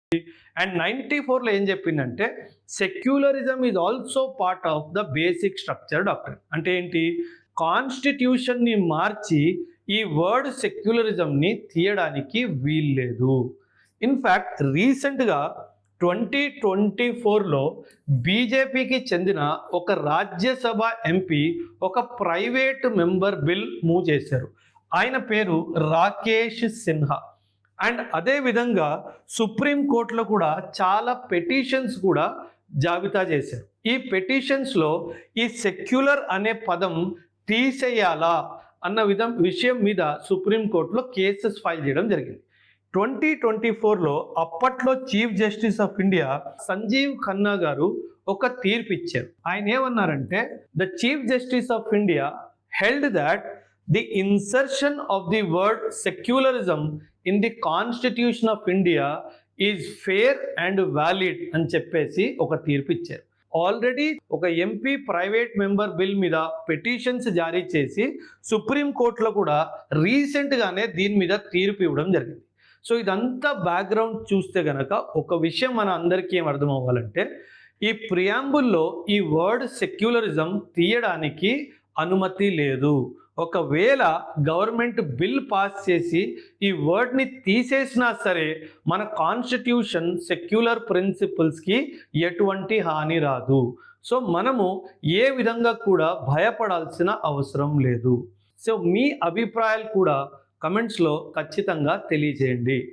And 94లో ఏం చెప్పిందంటే secularism is also part of the basic structure doctor. అంటే ఏంటి, కాన్స్టిట్యూషన్ని మార్చి ఈ వర్డ్ సెక్యులరిజంని తీయడానికి వీల్లేదు. ఇన్ఫ్యాక్ట్ రీసెంట్గా 2024లో బీజేపీకి చెందిన ఒక రాజ్యసభ ఎంపీ ఒక ప్రైవేట్ మెంబర్ బిల్ మూవ్ చేశారు. ఆయన పేరు రాకేష్ సిన్హా. అండ్ అదేవిధంగా సుప్రీంకోర్టులో కూడా చాలా పెటిషన్స్ కూడా జాబితా చేశారు. ఈ పెటిషన్స్లో ఈ సెక్యులర్ అనే పదం తీసేయాలా అన్న విషయం మీద సుప్రీంకోర్టులో కేసెస్ ఫైల్ చేయడం జరిగింది. 2024లో అప్పట్లో chief justice of India Sanjiv Khanna గారు ఒక తీర్పు ఇచ్చారు. ఆయన ఏమన్నారంటే, the chief justice of India held that the insertion of the word secularism in the constitution of India is fair and valid అని చెప్పేసి ఒక తీర్పు ఇచ్చారు. ఆల్రెడీ ఒక ఎంపీ ప్రైవేట్ మెంబర్ బిల్ మీద పెటిషన్స్ జారీ చేసి సుప్రీంకోర్టులో కూడా రీసెంట్గానే దీని మీద తీర్పు ఇవ్వడం జరిగింది. సో ఇదంతా బ్యాక్గ్రౌండ్ చూస్తే గనక ఒక విషయం మన అందరికీ ఏం అర్థం అవ్వాలంటే, ఈ ప్రియాంబుల్లో ఈ వర్డ్ సెక్యులరిజం తీయడానికి అనుమతి లేదు. ఒకవేళ గవర్నమెంట్ బిల్ పాస్ చేసి ఈ వర్డ్ని తీసేసినా సరే మన కాన్స్టిట్యూషన్ సెక్యులర్ ప్రిన్సిపల్స్కి ఎటువంటి హాని రాదు. సో మనము ఏ విధంగా కూడా భయపడాల్సిన అవసరం లేదు. సో మీ అభిప్రాయాలు కూడా కమెంట్స్లో ఖచ్చితంగా తెలియజేయండి.